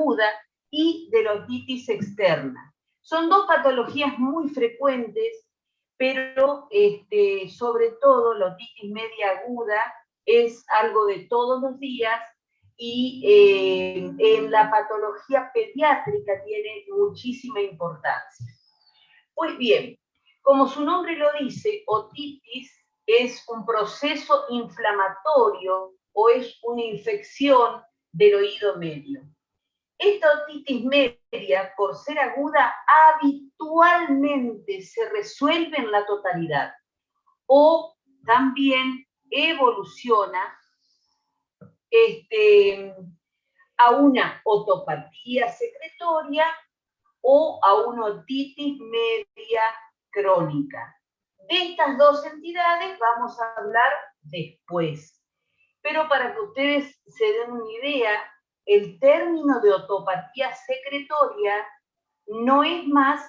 aguda y de la otitis externa. Son dos patologías muy frecuentes, pero sobre todo la otitis media aguda es algo de todos los días y en la patología pediátrica tiene muchísima importancia. Pues bien, como su nombre lo dice, otitis es un proceso inflamatorio o es una infección del oído medio. Esta otitis media, por ser aguda, habitualmente se resuelve en la totalidad o también evoluciona a una otopatía secretoria o a una otitis media crónica. De estas dos entidades vamos a hablar después. Pero para que ustedes se den una idea, el término de otopatía secretoria no es más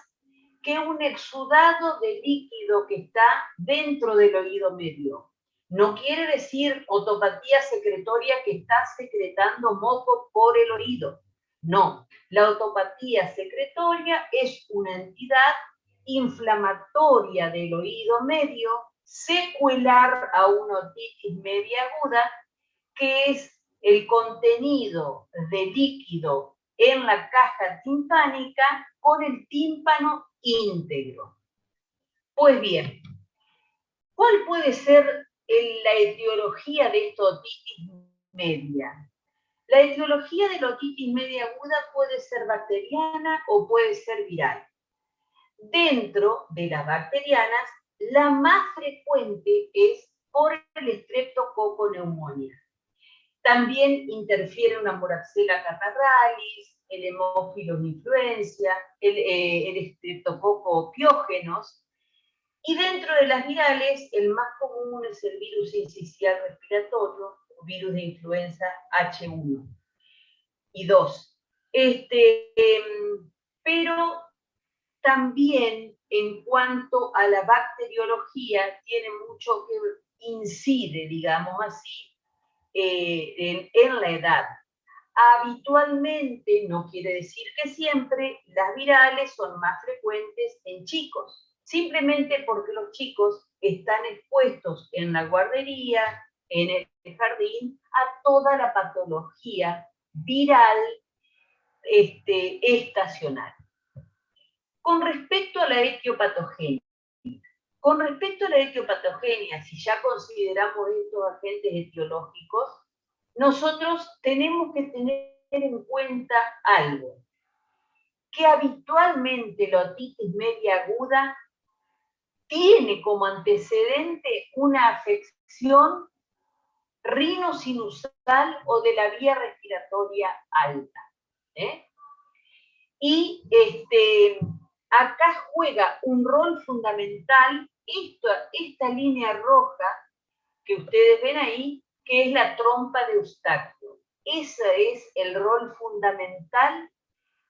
que un exudado de líquido que está dentro del oído medio. No quiere decir otopatía secretoria que está secretando moco por el oído. No, la otopatía secretoria es una entidad inflamatoria del oído medio, secuelar a una otitis media aguda, que es el contenido de líquido en la caja timpánica con el tímpano íntegro. Pues bien, ¿cuál puede ser la etiología de esta otitis media? La etiología de la otitis media aguda puede ser bacteriana o puede ser viral. Dentro de las bacterianas, la más frecuente es por el Streptococcus pneumoniae. También interfiere una Moraxella catarrhalis, el Haemophilus influenza, el Streptococcus piógenos. Y dentro de las virales, el más común es el virus sincicial respiratorio, o virus de influenza H1 y 2. Pero también en cuanto a la bacteriología, tiene mucho que incide, digamos así, en la edad. Habitualmente, no quiere decir que siempre, las virales son más frecuentes en chicos, simplemente porque los chicos están expuestos en la guardería, en el jardín, a toda la patología viral estacional. Con respecto a la etiopatogenia, si ya consideramos estos agentes etiológicos, nosotros tenemos que tener en cuenta algo, que habitualmente la otitis media aguda tiene como antecedente una afección rinosinusal o de la vía respiratoria alta. Y acá juega un rol fundamental esta línea roja que ustedes ven ahí, que es la trompa de Eustaquio. Ese es el rol fundamental,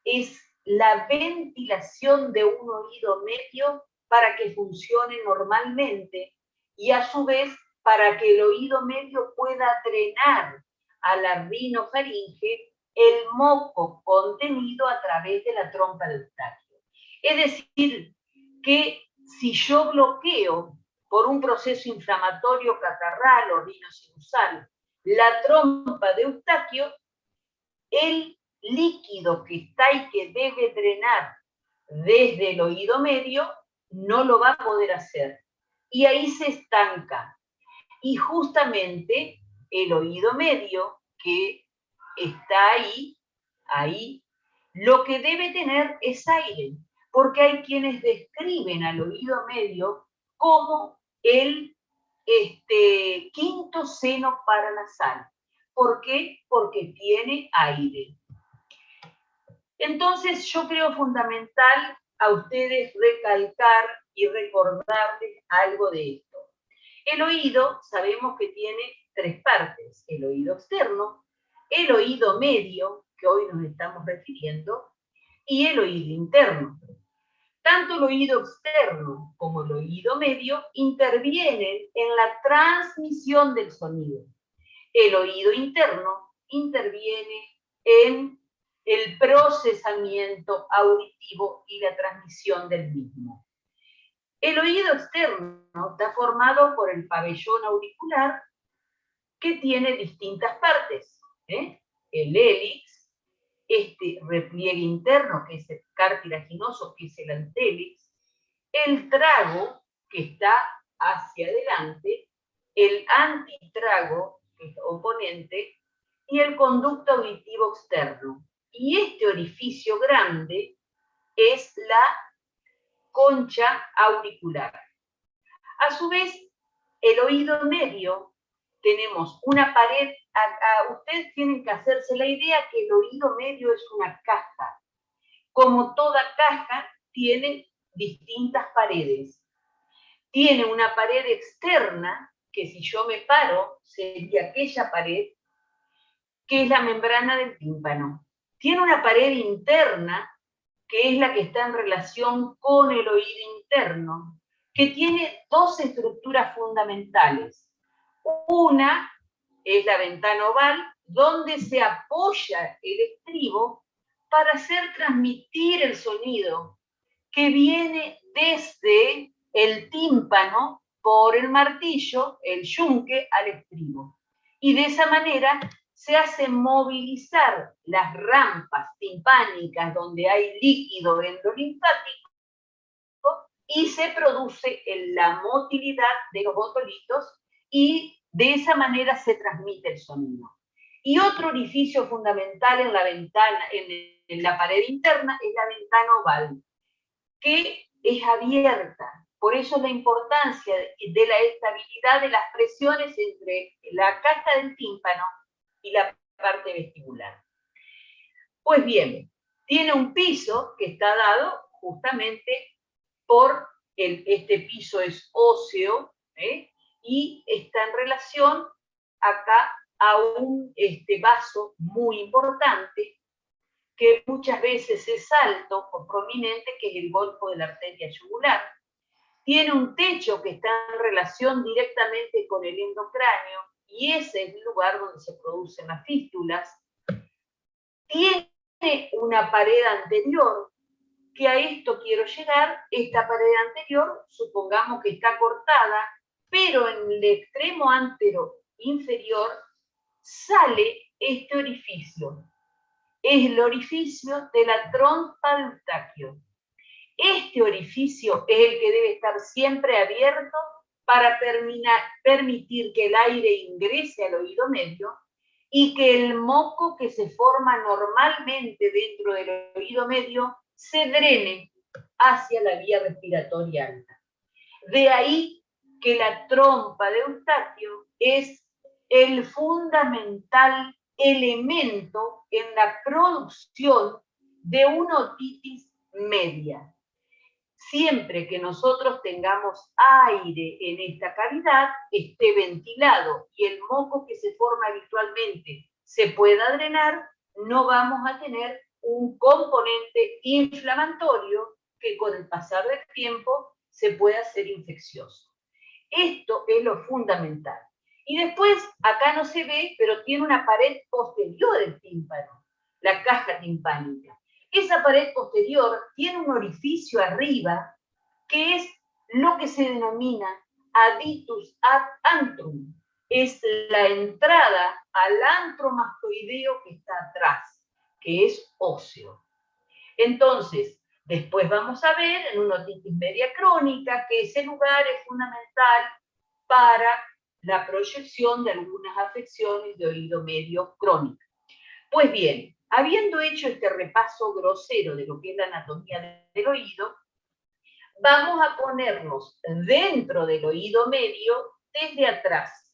es la ventilación de un oído medio para que funcione normalmente y a su vez para que el oído medio pueda drenar a la rinofaringe el moco contenido a través de la trompa de Eustaquio. Es decir, que si yo bloqueo por un proceso inflamatorio catarral o rinosinusal la trompa de Eustaquio, el líquido que está y que debe drenar desde el oído medio no lo va a poder hacer. Y ahí se estanca. Y justamente el oído medio, que está ahí, lo que debe tener es aire, porque hay quienes describen al oído medio como el quinto seno paranasal. ¿Por qué? Porque tiene aire. Entonces yo creo fundamental a ustedes recalcar y recordarles algo de esto. El oído sabemos que tiene tres partes: el oído externo, el oído medio, que hoy nos estamos refiriendo, y el oído interno. Tanto el oído externo como el oído medio intervienen en la transmisión del sonido. El oído interno interviene en el procesamiento auditivo y la transmisión del mismo. El oído externo está formado por el pabellón auricular, que tiene distintas partes, ¿eh? El hélix, este repliegue interno, que es el cartilaginoso, que es el antélix, el trago, que está hacia adelante, el antitrago, que es oponente, y el conducto auditivo externo. Y este orificio grande es la concha auricular. A su vez, el oído medio, tenemos una pared, ustedes tienen que hacerse la idea que el oído medio es una caja. Como toda caja, tiene distintas paredes. Tiene una pared externa, que si yo me paro, sería aquella pared, que es la membrana del tímpano. Tiene una pared interna, que es la que está en relación con el oído interno, que tiene dos estructuras fundamentales. Una es la ventana oval, donde se apoya el estribo para hacer transmitir el sonido que viene desde el tímpano por el martillo, el yunque, al estribo. Y de esa manera se hace movilizar las rampas timpánicas donde hay líquido endolinfático y se produce la motilidad de los botolitos y de esa manera se transmite el sonido. Y otro orificio fundamental en la ventana, en la pared interna, es la ventana oval, que es abierta. Por eso la importancia de la estabilidad de las presiones entre la caja del tímpano y la parte vestibular. Pues bien, tiene un piso que está dado justamente por este piso es óseo, y está en relación acá a un vaso muy importante que muchas veces es alto o prominente, que es el golfo de la arteria yugular. Tiene un techo que está en relación directamente con el endocráneo y ese es el lugar donde se producen las fístulas. Tiene una pared anterior, que a esto quiero llegar. Esta pared anterior, supongamos que está cortada, pero en el extremo antero inferior sale este orificio. Es el orificio de la trompa de Eustaquio. Este orificio es el que debe estar siempre abierto para permitir que el aire ingrese al oído medio y que el moco que se forma normalmente dentro del oído medio se drene hacia la vía respiratoria alta. De ahí que la trompa de Eustaquio es el fundamental elemento en la producción de una otitis media. Siempre que nosotros tengamos aire en esta cavidad, esté ventilado y el moco que se forma habitualmente se pueda drenar, no vamos a tener un componente inflamatorio que con el pasar del tiempo se pueda hacer infeccioso. Esto es lo fundamental. Y después, acá no se ve, pero tiene una pared posterior del tímpano, la caja timpánica. Esa pared posterior tiene un orificio arriba, que es lo que se denomina aditus ad antrum. Es la entrada al antro mastoideo que está atrás, que es óseo. Entonces, después vamos a ver en una otitis media crónica que ese lugar es fundamental para la proyección de algunas afecciones de oído medio crónicas. Pues bien, habiendo hecho este repaso grosero de lo que es la anatomía del oído, vamos a ponernos dentro del oído medio desde atrás.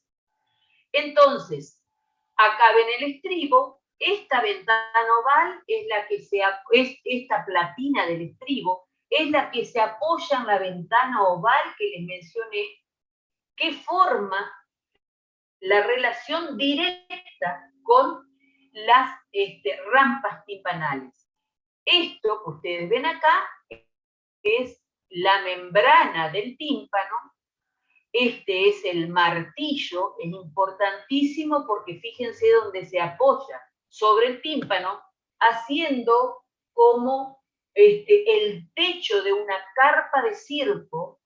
Entonces, acá ven el estribo, esta ventana oval es la que esta platina del estribo, es la que se apoya en la ventana oval que les mencioné, que forma la relación directa con las rampas timpanales. Esto que ustedes ven acá es la membrana del tímpano. Este es el martillo, es importantísimo porque fíjense dónde se apoya, sobre el tímpano, haciendo como el techo de una carpa de circo,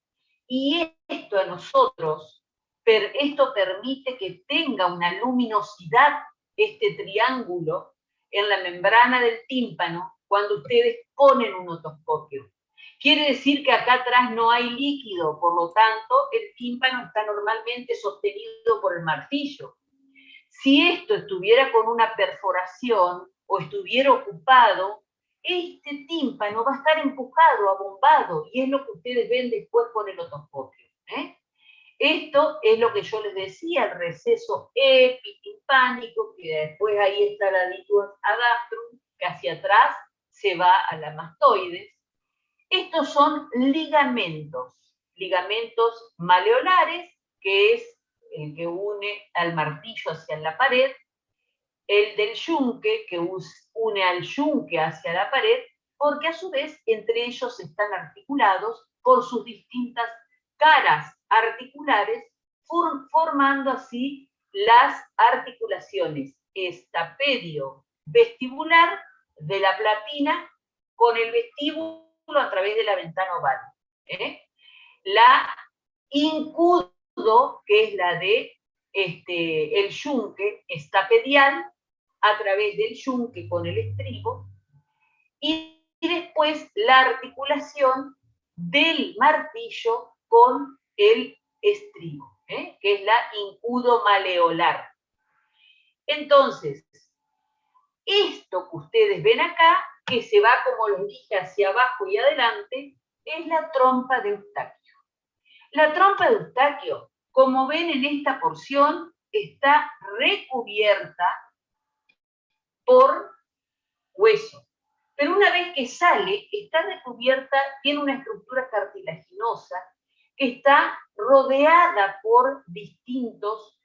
y esto a nosotros, esto permite que tenga una luminosidad este triángulo en la membrana del tímpano cuando ustedes ponen un otoscopio. Quiere decir que acá atrás no hay líquido, por lo tanto, el tímpano está normalmente sostenido por el martillo. Si esto estuviera con una perforación o estuviera ocupado, este tímpano va a estar empujado, abombado, y es lo que ustedes ven después con el otoscopio. Esto es lo que yo les decía, el receso epitimpánico, que después ahí está la ditus adastrum, que hacia atrás se va a la mastoides. Estos son ligamentos maleolares, que es el que une al martillo hacia la pared, el del yunque, que une al yunque hacia la pared, porque a su vez entre ellos están articulados por sus distintas caras articulares, formando así las articulaciones estapedio-vestibular de la platina con el vestíbulo a través de la ventana oval. La incudo, que es la de el yunque estapedial, a través del yunque con el estribo, y después la articulación del martillo con el estribo, que es la incudo maleolar. Entonces, esto que ustedes ven acá, que se va, como les dije, hacia abajo y adelante, es la trompa de Eustaquio. La trompa de Eustaquio, como ven en esta porción, está recubierta por hueso. Pero una vez que sale, está recubierta, tiene una estructura cartilaginosa que está rodeada por distintos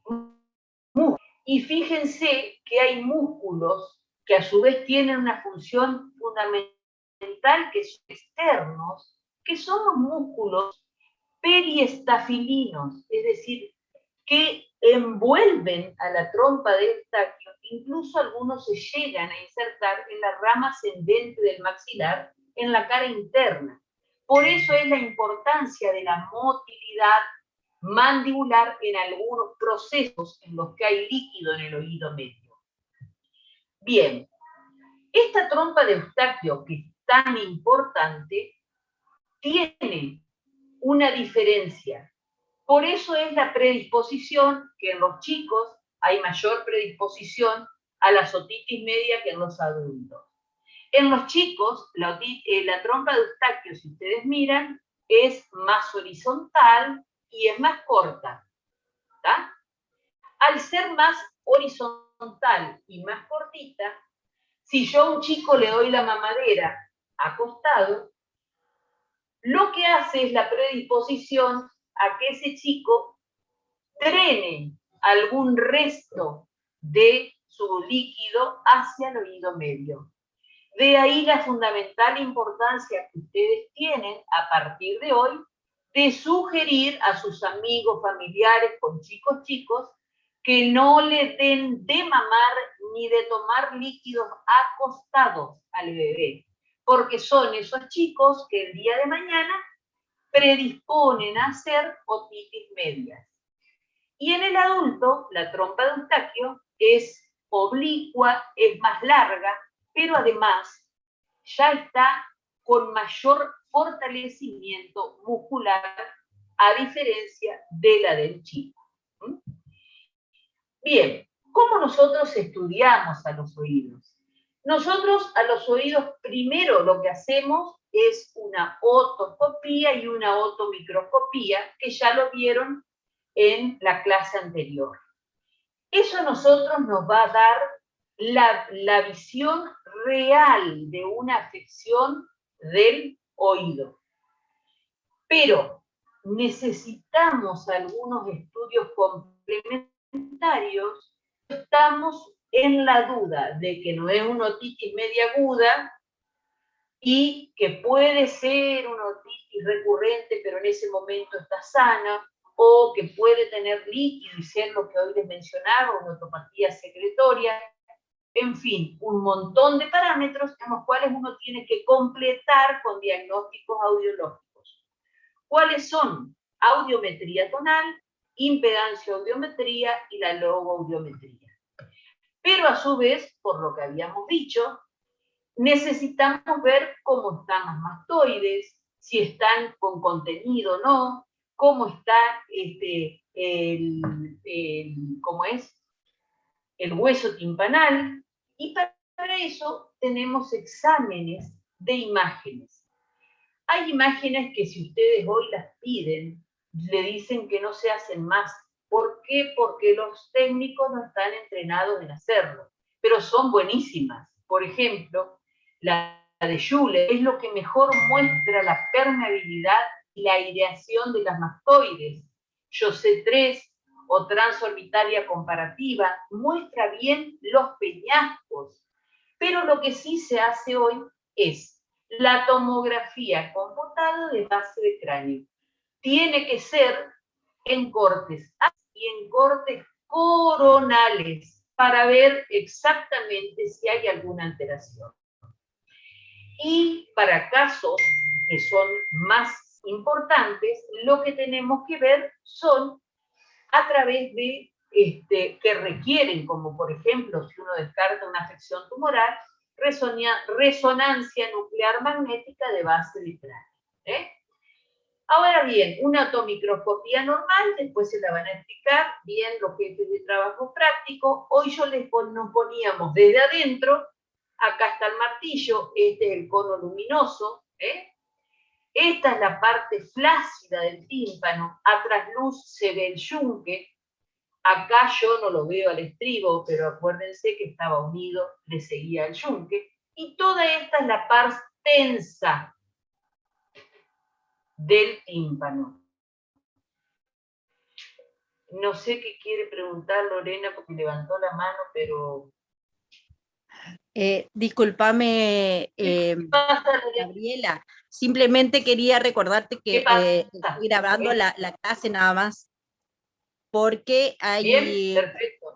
músculos. Y fíjense que hay músculos que a su vez tienen una función fundamental, que son externos, que son los músculos periestafilinos, es decir, que envuelven a la trompa de Eustaquio. Incluso algunos se llegan a insertar en la rama ascendente del maxilar, en la cara interna. Por eso es la importancia de la motilidad mandibular en algunos procesos en los que hay líquido en el oído medio. Bien, esta trompa de Eustaquio, que es tan importante, tiene una diferencia. Por eso es la predisposición, que en los chicos hay mayor predisposición a la otitis media que en los adultos. En los chicos, la trompa de Eustaquio, si ustedes miran, es más horizontal y es más corta. ¿Tá? Al ser más horizontal y más cortita, si yo a un chico le doy la mamadera acostado, lo que hace es la predisposición a que ese chico drene algún resto de su líquido hacia el oído medio. De ahí la fundamental importancia que ustedes tienen a partir de hoy de sugerir a sus amigos, familiares con chicos, que no le den de mamar ni de tomar líquidos acostados al bebé, porque son esos chicos que el día de mañana predisponen a hacer otitis medias. Y en el adulto, la trompa de Eustaquio es oblicua, es más larga, pero además ya está con mayor fortalecimiento muscular, a diferencia de la del chico. Bien, ¿cómo nosotros estudiamos a los oídos? Nosotros a los oídos primero lo que hacemos es una otoscopía y una otomicroscopía, que ya lo vieron en la clase anterior. Eso a nosotros nos va a dar la visión real de una afección del oído. Pero necesitamos algunos estudios complementarios. Estamos en la duda de que no es una otitis media aguda y que puede ser una otitis recurrente, pero en ese momento está sana, o que puede tener líquido y ser lo que hoy les mencionaba, una otopatía secretoria, en fin, un montón de parámetros en los cuales uno tiene que completar con diagnósticos audiológicos. ¿Cuáles son? Audiometría tonal, impedancia audiometría y la logoaudiometría. Pero a su vez, por lo que habíamos dicho, necesitamos ver cómo están las mastoides, si están con contenido o no, cómo está cómo es el hueso timpanal, y para eso tenemos exámenes de imágenes. Hay imágenes que si ustedes hoy las piden, le dicen que no se hacen más. ¿Por qué? Porque los técnicos no están entrenados en hacerlo, pero son buenísimas. Por ejemplo, la de Schüller es lo que mejor muestra la permeabilidad y la aireación de las mastoides. José 3 o transorbitaria comparativa muestra bien los peñascos, pero lo que sí se hace hoy es la tomografía computada de base de cráneo. Tiene que ser en cortes y en cortes coronales para ver exactamente si hay alguna alteración. Y para casos que son más importantes, lo que tenemos que ver son a través de que requieren, como por ejemplo, si uno descarta una afección tumoral, resonancia nuclear magnética de base de cráneo. Ahora bien, una otomicroscopía normal, después se la van a explicar bien los jefes de trabajo práctico. Hoy nos poníamos desde adentro, acá está el martillo, este es el cono luminoso, esta es la parte flácida del tímpano, a trasluz se ve el yunque. Acá yo no lo veo al estribo, pero acuérdense que estaba unido, le seguía el yunque. Y toda esta es la parte tensa del tímpano. No sé qué quiere preguntar Lorena porque levantó la mano, pero... Discúlpame, Gabriela. Simplemente quería recordarte que estoy grabando la clase nada más. Porque hay... Bien, perfecto.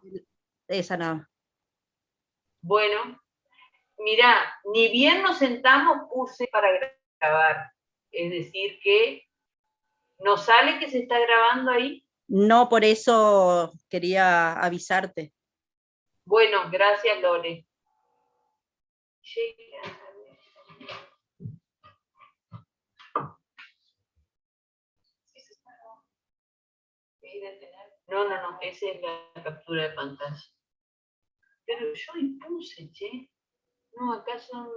Esa nada más. Bueno, mirá, ni bien nos sentamos, puse para grabar. Es decir que ¿no sale que se está grabando ahí? No, por eso quería avisarte. Bueno, gracias, Lore. No, esa es la captura de pantalla. Pero yo impuse, che. No, acá son...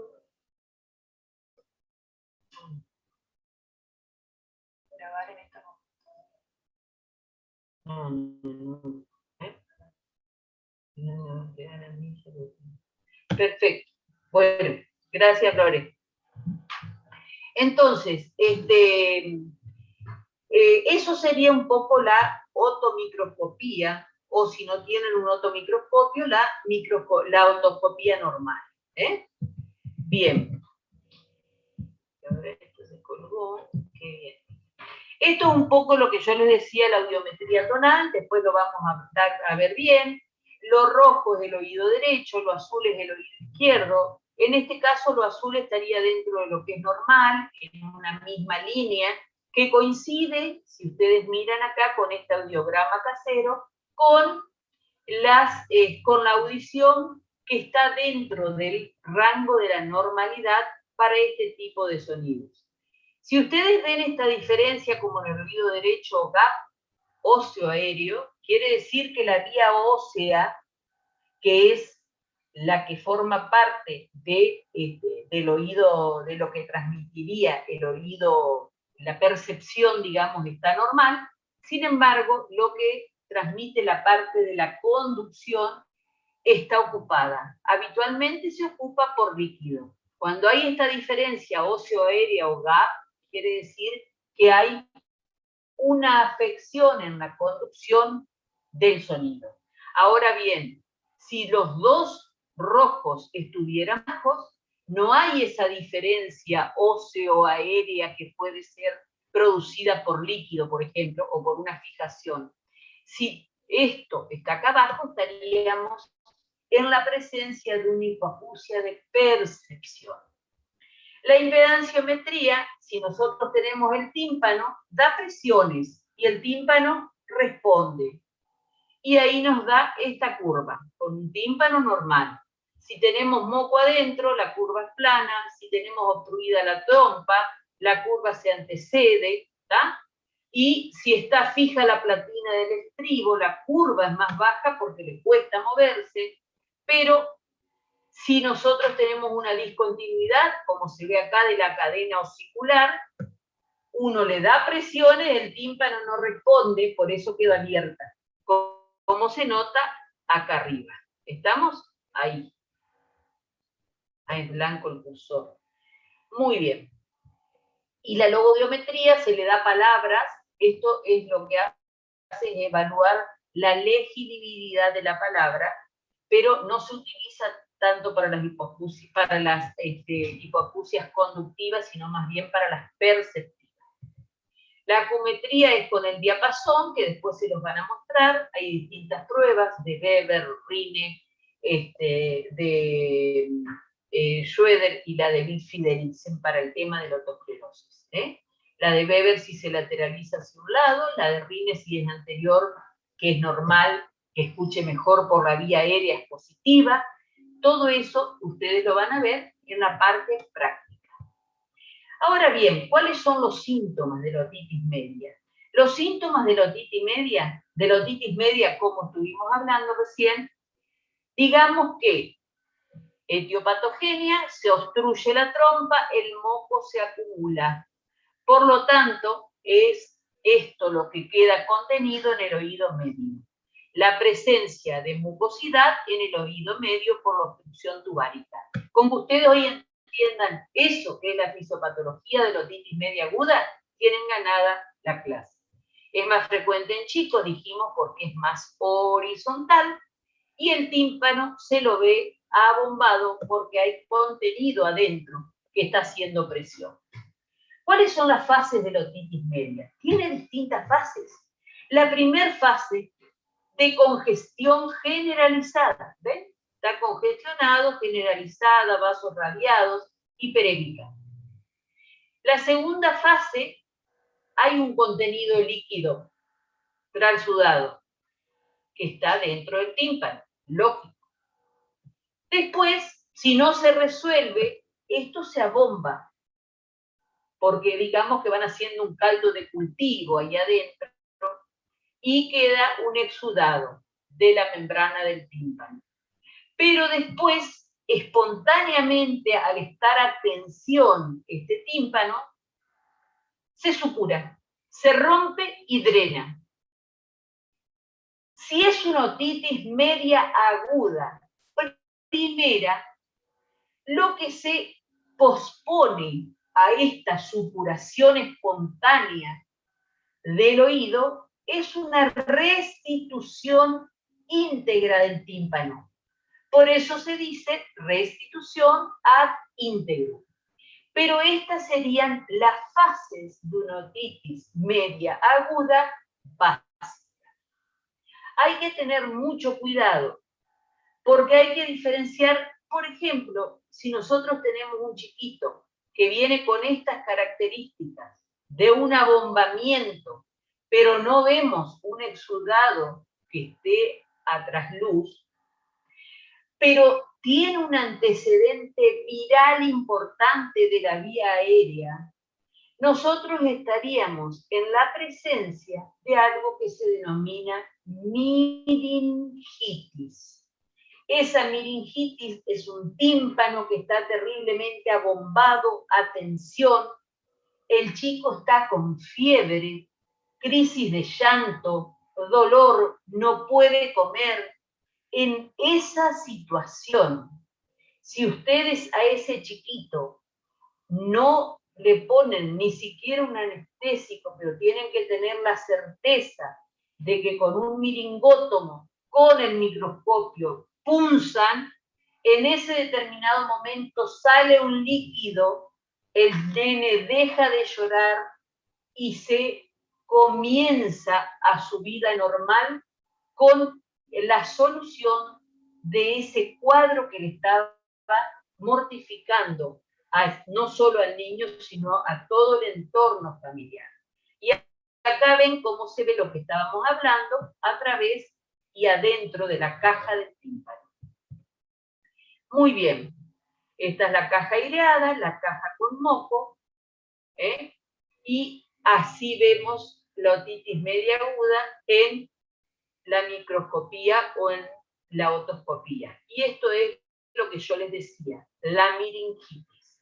Grabar en esta Perfecto. Bueno, gracias, Lore. Entonces, eso sería un poco la otomicroscopía, o si no tienen un otomicroscopio, la otoscopía normal. Bien. Ahora esto se colgó. Qué bien. Esto es un poco lo que yo les decía, la audiometría tonal, después lo vamos a ver bien. Lo rojo es el oído derecho, lo azul es el oído izquierdo. En este caso, lo azul estaría dentro de lo que es normal, en una misma línea, que coincide, si ustedes miran acá, con este audiograma casero, con la audición que está dentro del rango de la normalidad para este tipo de sonidos. Si ustedes ven esta diferencia como en el oído derecho gap óseo aéreo, quiere decir que la vía ósea, que es la que forma parte del oído, de lo que transmitiría el oído, la percepción, digamos, está normal. Sin embargo, lo que transmite la parte de la conducción está ocupada. Habitualmente se ocupa por líquido. Cuando hay esta diferencia óseo-aérea o gap, quiere decir que hay una afección en la conducción del sonido. Ahora bien, si los dos rojos estuvieran bajos, no hay esa diferencia óseo-aérea que puede ser producida por líquido, por ejemplo, o por una fijación. Si esto está acá abajo, estaríamos en la presencia de una hipoacusia de percepción. La impedanciometría, si nosotros tenemos el tímpano, da presiones y el tímpano responde. Y ahí nos da esta curva, con un tímpano normal. Si tenemos moco adentro, la curva es plana. Si tenemos obstruida la trompa, la curva se antecede, ¿tá? Y si está fija la platina del estribo, la curva es más baja porque le cuesta moverse, pero si nosotros tenemos una discontinuidad, como se ve acá de la cadena osicular, uno le da presiones, el tímpano no responde, por eso queda abierta, como se nota acá arriba. ¿Estamos? Ahí. Ahí en blanco el cursor. Muy bien. Y la logodiometría se le da palabras, esto es lo que hace es evaluar la legibilidad de la palabra, pero no se utiliza tanto para las hipoacusias conductivas, sino más bien para las perceptivas. La acumetría es con el diapasón, que después se los van a mostrar. Hay distintas pruebas de Weber, Rine, de Schroeder y la de Bill-Fidelisen para el tema de la autoesclerosis. La de Weber si se lateraliza hacia un lado, la de Rine si es anterior, que es normal, que escuche mejor por la vía aérea, es positiva. Todo eso ustedes lo van a ver en la parte práctica. Ahora bien, ¿cuáles son los síntomas de la otitis media? Los síntomas de la otitis media, como estuvimos hablando recién, digamos que etiopatogenia, se obstruye la trompa, el moco se acumula. Por lo tanto, es esto lo que queda contenido en el oído medio. La presencia de mucosidad en el oído medio por la obstrucción tubárica. Como ustedes hoy entiendan eso que es la fisiopatología de la otitis media aguda, tienen ganada la clase. Es más frecuente en chicos, dijimos, porque es más horizontal, y el tímpano se lo ve abombado porque hay contenido adentro que está haciendo presión. ¿Cuáles son las fases de la otitis media? Tiene distintas fases. La primera fase de congestión generalizada, ¿ven? Está congestionado, generalizada, vasos radiados, hiperémica. La segunda fase, hay un contenido líquido transudado que está dentro del tímpano, lógico. Después, si no se resuelve, esto se abomba, porque digamos que van haciendo un caldo de cultivo ahí adentro y queda un exudado de la membrana del tímpano. Pero después, espontáneamente, al estar a tensión este tímpano, se supura, se rompe y drena. Si es una otitis media aguda, primera, lo que se pospone a esta supuración espontánea del oído es una restitución íntegra del tímpano. Por eso se dice restitución ad integrum. Pero estas serían las fases de una otitis media aguda básica. Hay que tener mucho cuidado, porque hay que diferenciar, por ejemplo, si nosotros tenemos un chiquito que viene con estas características de un abombamiento, pero no vemos un exudado que esté a trasluz, pero tiene un antecedente viral importante de la vía aérea, nosotros estaríamos en la presencia de algo que se denomina miringitis. Esa miringitis es un tímpano que está terriblemente abombado a tensión, el chico está con fiebre, crisis de llanto, dolor, no puede comer. En esa situación, si ustedes a ese chiquito no le ponen ni siquiera un anestésico, pero tienen que tener la certeza de que con un miringótomo, con el microscopio, punzan, en ese determinado momento sale un líquido, el nene deja de llorar y se comienza a su vida normal con la solución de ese cuadro que le estaba mortificando no solo al niño, sino a todo el entorno familiar. Y acá ven cómo se ve lo que estábamos hablando a través y adentro de la caja del tímpano. Muy bien, esta es la caja aireada, la caja con moco, y así vemos la otitis media aguda en la microscopía o en la otoscopía. Y esto es lo que yo les decía, la meningitis.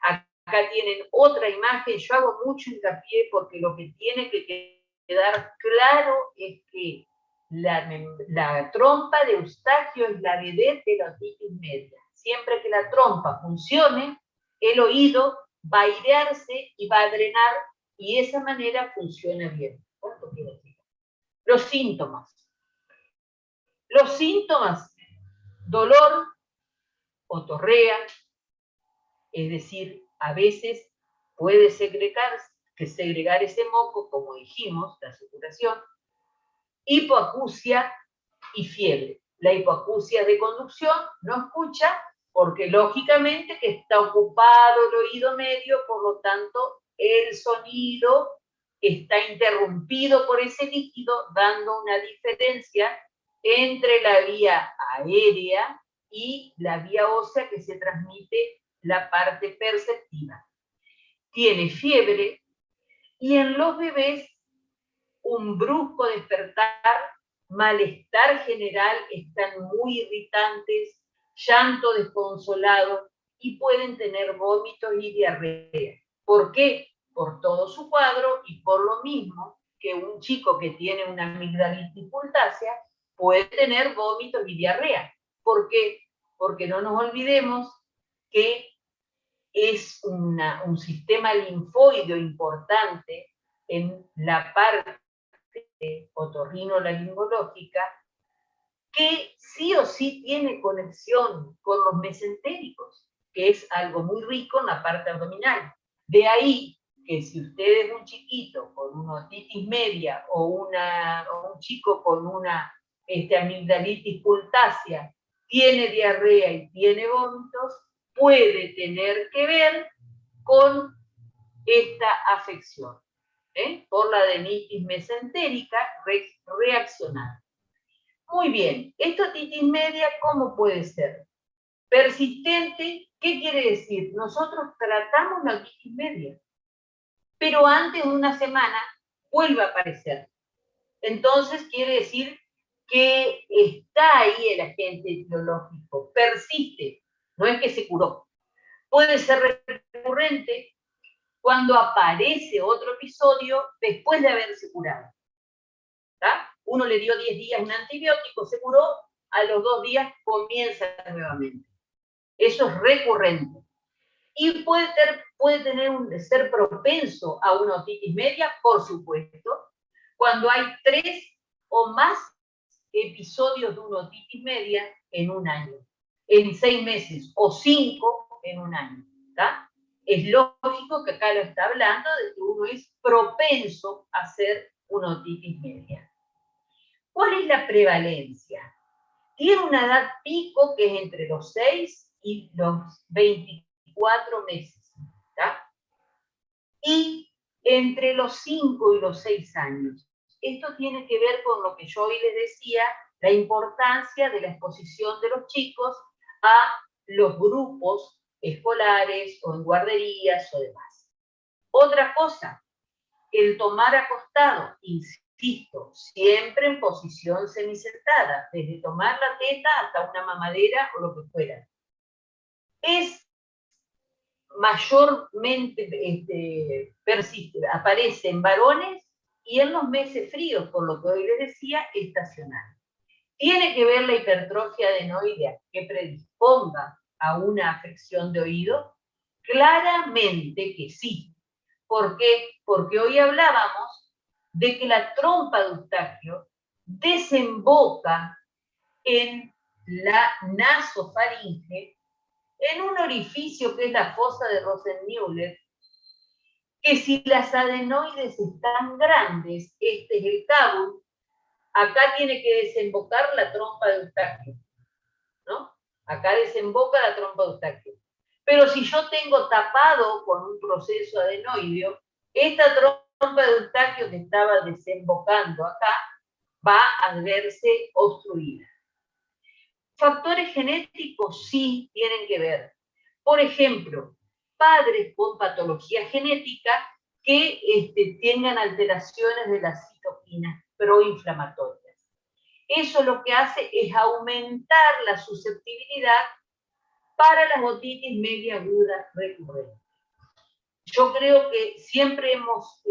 Acá tienen otra imagen, yo hago mucho hincapié porque lo que tiene que quedar claro es que la trompa de Eustaquio es la vedette de la otitis media. Siempre que la trompa funcione, el oído va a airearse y va a drenar, y de esa manera funciona bien. ¿Cuánto quiero decir? Los síntomas. Los síntomas, dolor, otorrea, es decir, a veces puede segregar ese moco, como dijimos, la supuración, hipoacusia y fiebre. La hipoacusia de conducción no escucha porque lógicamente que está ocupado el oído medio, por lo tanto el sonido está interrumpido por ese líquido, dando una diferencia entre la vía aérea y la vía ósea que se transmite la parte perceptiva. Tiene fiebre y en los bebés un brusco despertar, malestar general, están muy irritantes, llanto desconsolado y pueden tener vómitos y diarrea. ¿Por qué? Por todo su cuadro y por lo mismo que un chico que tiene una amigdalitis pultácea puede tener vómitos y diarrea. ¿Por qué? Porque no nos olvidemos que es un sistema linfoideo importante en la parte otorrinolaringológica que sí o sí tiene conexión con los mesentéricos, que es algo muy rico en la parte abdominal. De ahí que si usted es un chiquito con una otitis media o un chico con una amigdalitis pultácea, tiene diarrea y tiene vómitos, puede tener que ver con esta afección, por la adenitis mesentérica reaccional. Muy bien, esta otitis media, ¿cómo puede ser? Persistente, ¿qué quiere decir? Nosotros tratamos la otitis media, pero antes de una semana vuelve a aparecer. Entonces quiere decir que está ahí el agente etiológico, persiste, no es que se curó. Puede ser recurrente cuando aparece otro episodio después de haberse curado. ¿Tá? Uno le dio 10 días un antibiótico, se curó, a los 2 días comienza nuevamente. Eso es recurrente. Y puede ser propenso a una otitis media, por supuesto, cuando hay 3 o más episodios de una otitis media en un año, en 6 meses, o 5 en un año. ¿Tá? Es lógico que acá lo está hablando de que uno es propenso a hacer una otitis media. ¿Cuál es la prevalencia? Tiene una edad pico que es entre los 6 y los 24 meses. ¿Tá? Y entre los 5 y los 6 años. Esto tiene que ver con lo que yo hoy les decía, la importancia de la exposición de los chicos a los grupos escolares o en guarderías o demás. Otra cosa, el tomar acostado, insisto, siempre en posición semisentada, desde tomar la teta hasta una mamadera o lo que fuera. Es mayormente aparece en varones y en los meses fríos, por lo que hoy les decía, estacional. ¿Tiene que ver la hipertrofia adenoidea que predisponga a una afección de oído? Claramente que sí. ¿Por qué? Porque hoy hablábamos de que la trompa de Eustaquio desemboca en la nasofaringe, en un orificio que es la fosa de Rosenmüller, que si las adenoides están grandes, este es el cabo, acá tiene que desembocar la trompa de Eustaquio, ¿no? Acá desemboca la trompa de Eustaquio. Pero si yo tengo tapado con un proceso adenoideo, esta trompa de Eustaquio que estaba desembocando acá va a verse obstruida. Factores genéticos sí tienen que ver. Por ejemplo, padres con patología genética que tengan alteraciones de las citoquinas proinflamatorias. Eso lo que hace es aumentar la susceptibilidad para la otitis media aguda recurrente. Yo creo que siempre hemos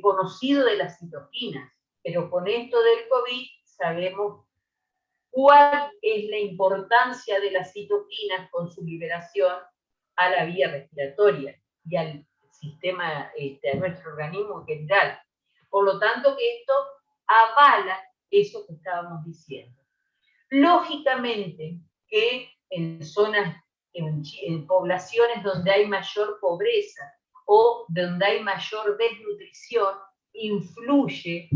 conocido de las citoquinas, pero con esto del COVID sabemos cuál es la importancia de las citoquinas con su liberación a la vía respiratoria y al sistema, a nuestro organismo en general. Por lo tanto, que esto avala eso que estábamos diciendo. Lógicamente que en zonas, en poblaciones donde hay mayor pobreza o donde hay mayor desnutrición, influye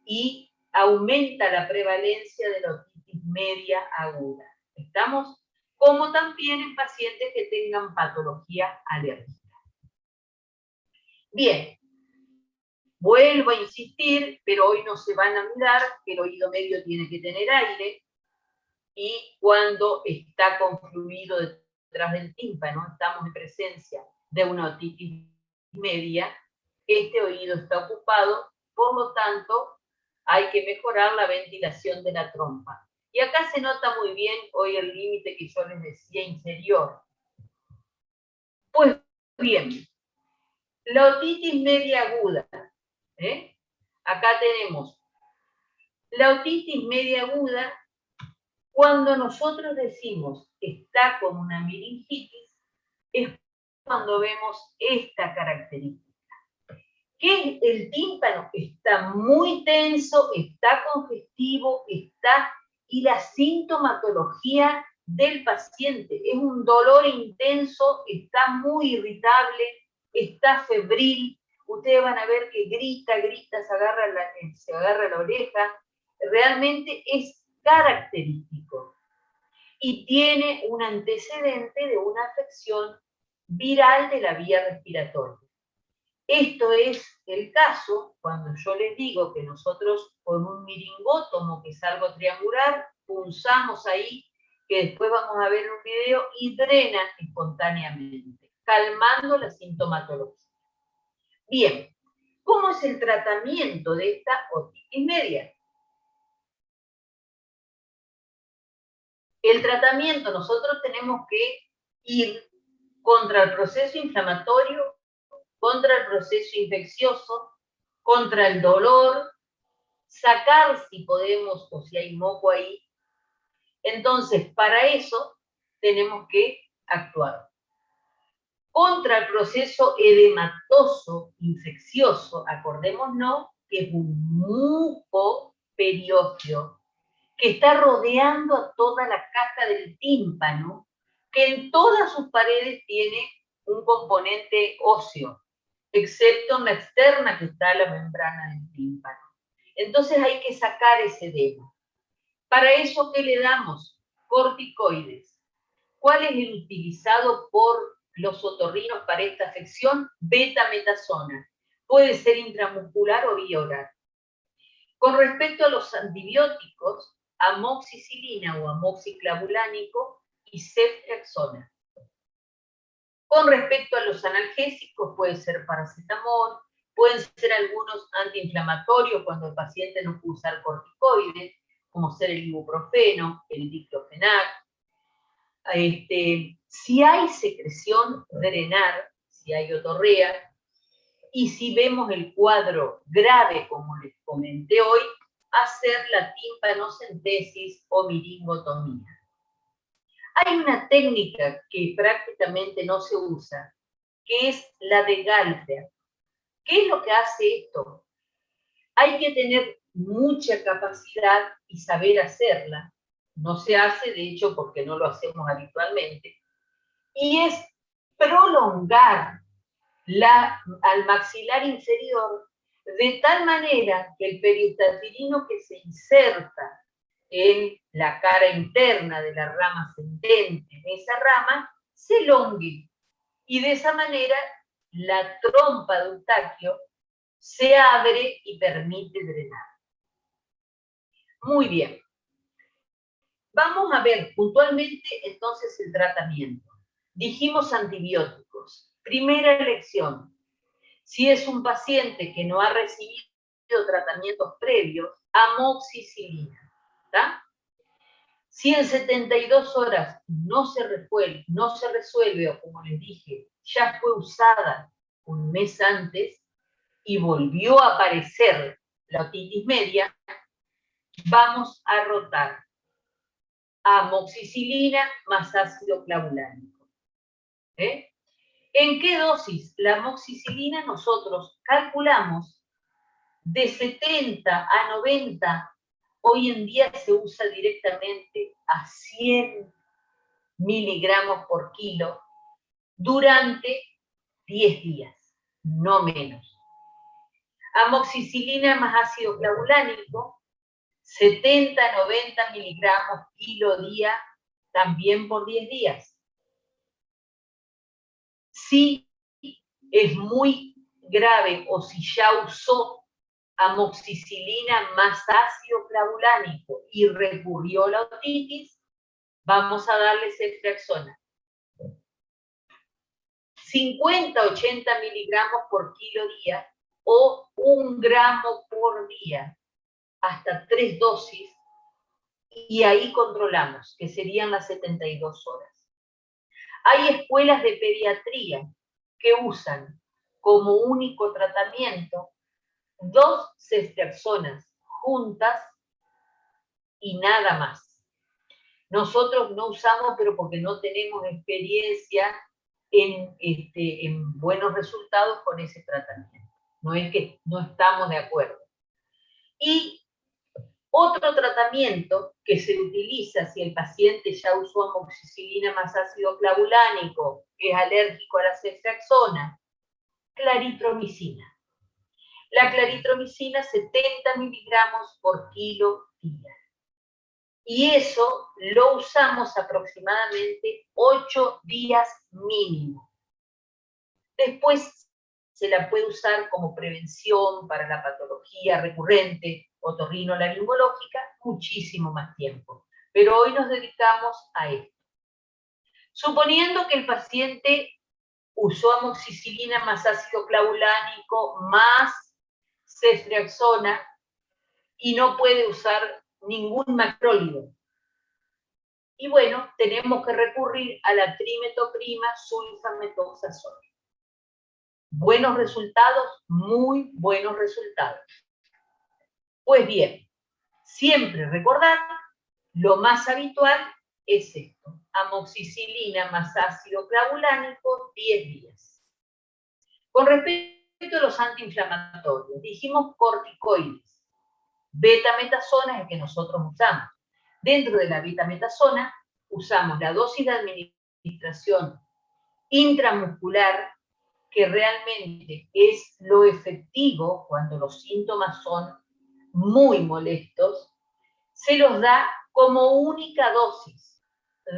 y aumenta la prevalencia de la otitis media aguda. ¿Estamos? Como también en pacientes que tengan patología alérgica. Bien, vuelvo a insistir, pero hoy no se van a mirar, que el oído medio tiene que tener aire, y cuando está confluido detrás del tímpano, estamos en presencia de una otitis media, este oído está ocupado, por lo tanto, hay que mejorar la ventilación de la trompa. Y acá se nota muy bien hoy el límite que yo les decía inferior. Pues bien, la otitis media aguda, acá tenemos la otitis media aguda. Cuando nosotros decimos que está con una meningitis, es cuando vemos esta característica. Que el tímpano está muy tenso, está congestivo, y la sintomatología del paciente es un dolor intenso, está muy irritable, está febril. Ustedes van a ver que grita, se agarra la oreja. Realmente es característico y tiene un antecedente de una afección viral de la vía respiratoria. Esto es el caso cuando yo les digo que nosotros con un miringótomo, que es algo triangular, punzamos ahí, que después vamos a ver en un video, y drena espontáneamente, calmando la sintomatología. Bien, ¿cómo es el tratamiento de esta otitis media? El tratamiento, nosotros tenemos que ir contra el proceso inflamatorio, contra el proceso infeccioso, contra el dolor, sacar si podemos o si hay moco ahí. Entonces, para eso tenemos que actuar. Contra el proceso edematoso infeccioso, acordémonos que es un muco periófilo que está rodeando a toda la caja del tímpano, que en todas sus paredes tiene un componente óseo, excepto en la externa que está la membrana del tímpano. Entonces hay que sacar ese edema. Para eso, ¿qué le damos? Corticoides. ¿Cuál es el utilizado por los otorrinos para esta afección? Betametasona. Puede ser intramuscular o vía oral. Con respecto a los antibióticos, amoxicilina o amoxiclavulánico y ceftriaxona. Con respecto a los analgésicos, puede ser paracetamol, pueden ser algunos antiinflamatorios cuando el paciente no puede usar corticoides, como ser el ibuprofeno, el diclofenac. Si hay secreción, drenar, si hay otorrea, y si vemos el cuadro grave, como les comenté hoy, hacer la timpanocentesis o miringotomía. Hay una técnica que prácticamente no se usa, que es la de Galfer. ¿Qué es lo que hace esto? Hay que tener mucha capacidad y saber hacerla. No se hace, de hecho, porque no lo hacemos habitualmente. Y es prolongar al maxilar inferior, de tal manera que el periustatilino que se inserta en la cara interna de la rama ascendente, en esa rama, se elongue. Y de esa manera la trompa de Eustaquio se abre y permite drenar. Muy bien. Vamos a ver puntualmente entonces el tratamiento. Dijimos antibióticos. Primera lección. Si es un paciente que no ha recibido tratamientos previos, amoxicilina. ¿Está? Si en 72 horas no se resuelve, o como les dije, ya fue usada un mes antes y volvió a aparecer la otitis media, vamos a rotar amoxicilina más ácido clavulánico. ¿En qué dosis? La amoxicilina nosotros calculamos de 70 a 90, hoy en día se usa directamente a 100 miligramos por kilo durante 10 días, no menos. Amoxicilina más ácido clavulánico, 70 a 90 miligramos kilo día, también por 10 días. Si es muy grave o si ya usó amoxicilina más ácido clavulánico y recurrió a la otitis, vamos a darle ceftriaxona. 50-80 miligramos por kilo día o 1 gramo por día, hasta 3 dosis, y ahí controlamos, que serían las 72 horas. Hay escuelas de pediatría que usan como único tratamiento 2 ceftriaxonas juntas y nada más. Nosotros no usamos, pero porque no tenemos experiencia en buenos resultados con ese tratamiento. No es que no estamos de acuerdo. Y otro tratamiento que se utiliza si el paciente ya usó amoxicilina más ácido clavulánico, es alérgico a la ceftriaxona, claritromicina. La claritromicina 70 miligramos por kilo día. Y eso lo usamos aproximadamente 8 días mínimo. Después se la puede usar como prevención para la patología recurrente otorrinolaringológica muchísimo más tiempo. Pero hoy nos dedicamos a esto. Suponiendo que el paciente usó amoxicilina más ácido clavulánico más ceftriaxona y no puede usar ningún macrólido. Y bueno, tenemos que recurrir a la trimetoprima sulfametoxazol. Buenos resultados, muy buenos resultados. Pues bien, siempre recordar, lo más habitual es esto, amoxicilina más ácido clavulánico, 10 días. Con respecto a los antiinflamatorios, dijimos corticoides, betametasona es el que nosotros usamos. Dentro de la betametasona usamos la dosis de administración intramuscular, que realmente es lo efectivo cuando los síntomas son muy molestos, se los da como única dosis,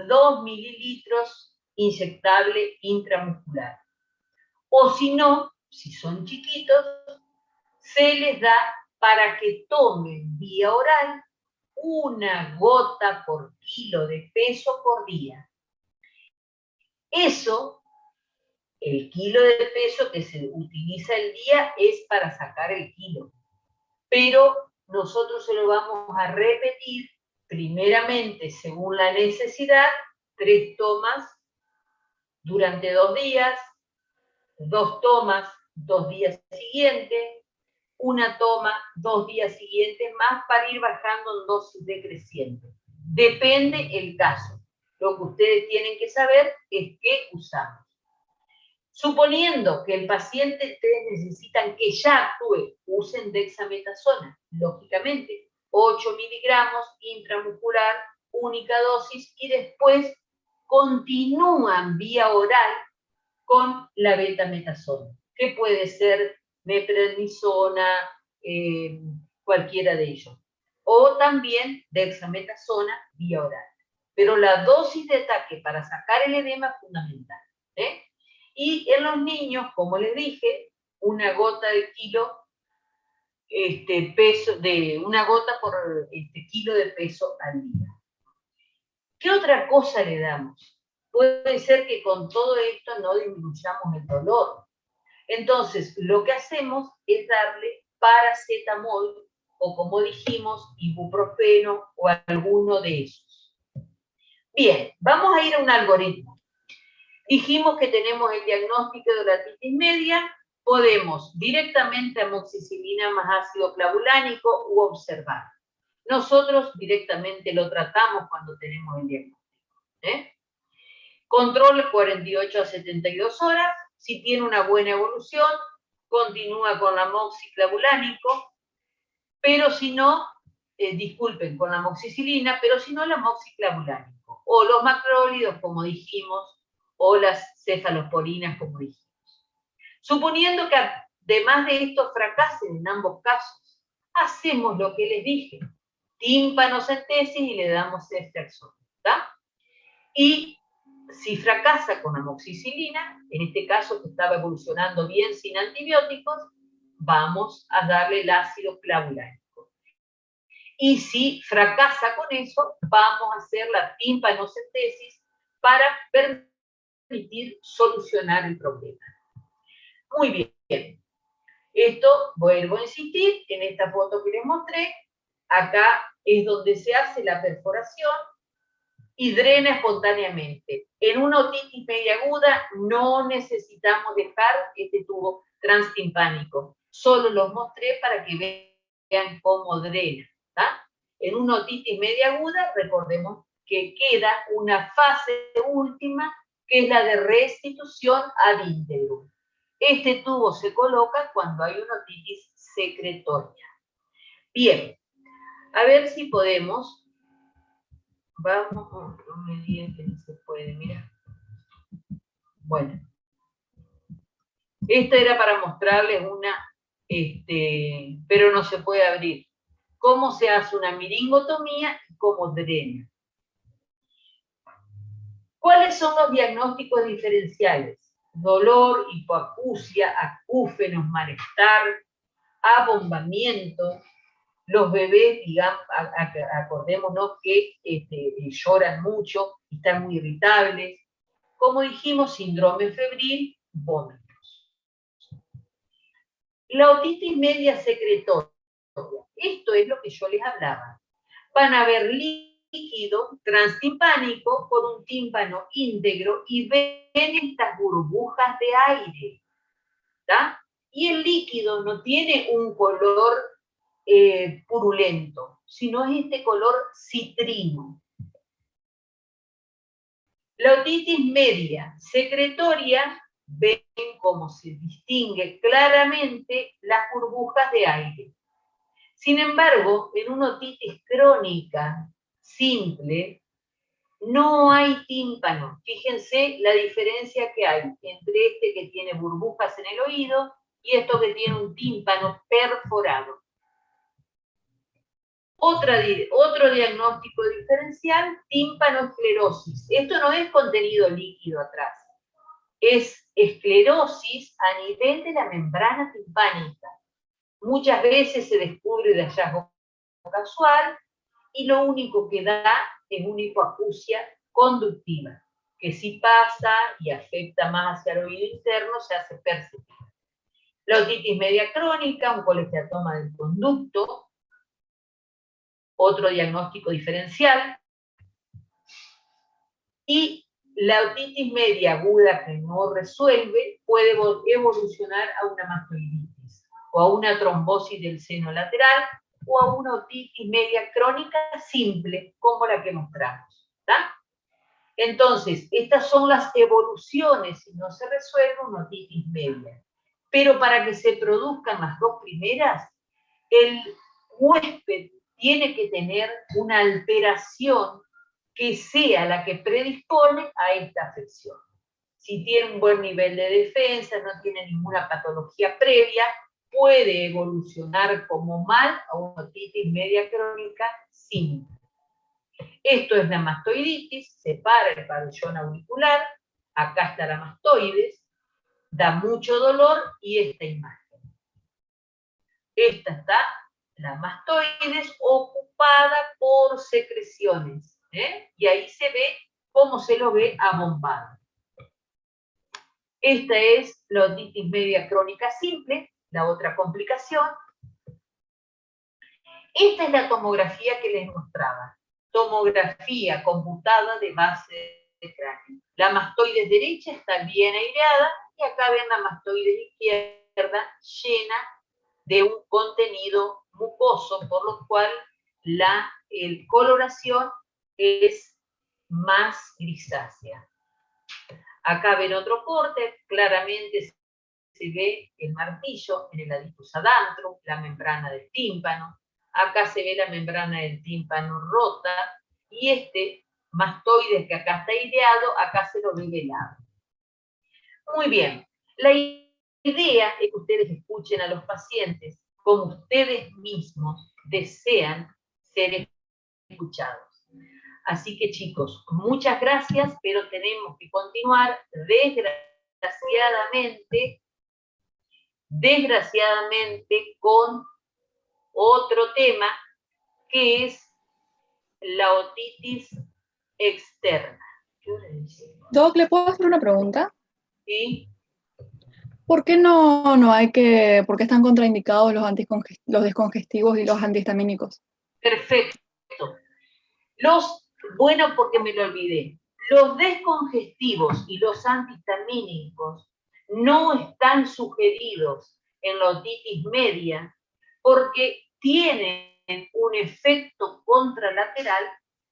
2 mililitros inyectable intramuscular. O si no, si son chiquitos, se les da para que tomen vía oral 1 gota por kilo de peso por día. Eso, el kilo de peso que se utiliza el día es para sacar el kilo. Pero nosotros se lo vamos a repetir primeramente según la necesidad, 3 tomas durante 2 días, 2 tomas 2 días siguientes, 1 toma 2 días siguientes más para ir bajando en dosis decreciente. Depende el caso. Lo que ustedes tienen que saber es qué usamos. Suponiendo que el paciente, ustedes necesitan que ya actúe, usen dexametasona, lógicamente, 8 miligramos intramuscular, única dosis, y después continúan vía oral con la betametasona, que puede ser meprednisona, cualquiera de ellos. O también dexametasona vía oral. Pero la dosis de ataque para sacar el edema es fundamental. Y en los niños, como les dije, una gota de kilo, una gota por kilo de peso al día. ¿Qué otra cosa le damos? Puede ser que con todo esto no disminuyamos el dolor. Entonces, lo que hacemos es darle paracetamol o, como dijimos, ibuprofeno o alguno de esos. Bien, vamos a ir a un algoritmo. Dijimos que tenemos el diagnóstico de la otitis media, podemos directamente amoxicilina más ácido clavulánico u observar. Nosotros directamente lo tratamos cuando tenemos el diagnóstico. Control 48 a 72 horas, si tiene una buena evolución, continúa con la amoxiclavulánico, pero si no, disculpen, con la amoxicilina, pero si no, la amoxiclavulánico, o los macrólidos, como dijimos, o las cefalosporinas, como dijimos. Suponiendo que además de esto fracasen en ambos casos, hacemos lo que les dije, tímpanocentesis y le damos ceftriaxona, ¿está? Y si fracasa con amoxicilina, en este caso que estaba evolucionando bien sin antibióticos, vamos a darle el ácido clavulánico. Y si fracasa con eso, vamos a hacer la tímpanocentesis para permitir solucionar el problema. Muy bien. Esto, vuelvo a insistir, en esta foto que les mostré, acá es donde se hace la perforación y drena espontáneamente. En una otitis media aguda no necesitamos dejar este tubo transtimpánico. Solo los mostré para que vean cómo drena. ¿Tá? En una otitis media aguda, recordemos que queda una fase última, que es la de restitución ad integrum. Este tubo se coloca cuando hay una otitis secretoria. Bien, a ver si podemos. Vamos, no me digan que no se puede, mira. Bueno. Esto era para mostrarles una, pero no se puede abrir. Cómo se hace una miringotomía y cómo drena. ¿Cuáles son los diagnósticos diferenciales? Dolor, hipoacusia, acúfenos, malestar, abombamiento. Los bebés, digamos, acordémonos que lloran mucho, están muy irritables. Como dijimos, síndrome febril, vómitos. La otitis media secretoria. Esto es lo que yo les hablaba. Van a ver líquido transtimpánico por un tímpano íntegro y ven estas burbujas de aire. ¿Tá? Y el líquido no tiene un color purulento, sino es este color citrino. La otitis media secretoria, ven cómo se distingue claramente las burbujas de aire. Sin embargo, en una otitis crónica simple, no hay tímpano. Fíjense la diferencia que hay entre este que tiene burbujas en el oído y esto que tiene un tímpano perforado. Otro diagnóstico diferencial, tímpanoesclerosis. Esto no es contenido líquido atrás, es esclerosis a nivel de la membrana timpánica. Muchas veces se descubre de hallazgo casual y lo único que da es una hipoacusia conductiva, que si pasa y afecta más hacia el oído interno, se hace perceptible. La otitis media crónica, un colegiatoma del conducto, otro diagnóstico diferencial, y la otitis media aguda que no resuelve puede evolucionar a una mastoiditis o a una trombosis del seno lateral o a una otitis media crónica simple, como la que mostramos. ¿Tá? Entonces, estas son las evoluciones si no se resuelve una otitis media. Pero para que se produzcan las dos primeras, el huésped tiene que tener una alteración que sea la que predispone a esta afección. Si tiene un buen nivel de defensa, no tiene ninguna patología previa, puede evolucionar como mal a una otitis media crónica simple. Esto es la mastoiditis, separa el pabellón auricular, acá está la mastoides, da mucho dolor y esta imagen. Esta está la mastoides ocupada por secreciones, y ahí se ve cómo se lo ve abombado. Esta es la otitis media crónica simple, la otra complicación. Esta es la tomografía que les mostraba. Tomografía computada de base de cráneo. La mastoides derecha está bien aireada y acá ven la mastoides izquierda llena de un contenido mucoso, por lo cual la coloración es más grisácea. Acá ven otro corte, claramente se ve el martillo en el adictus adantrum, la membrana del tímpano. Acá se ve la membrana del tímpano rota, y este mastoides que acá está ideado, acá se lo ve velado. Muy bien, la idea es que ustedes escuchen a los pacientes como ustedes mismos desean ser escuchados. Así que chicos, muchas gracias, pero tenemos que continuar desgraciadamente con otro tema, que es la otitis externa. Doc, ¿le puedo hacer una pregunta? ¿Sí? ¿Por qué por qué están contraindicados los descongestivos y los antihistamínicos? Perfecto. Bueno, porque me lo olvidé. Los descongestivos y los antihistamínicos no están sugeridos en la otitis media porque tienen un efecto contralateral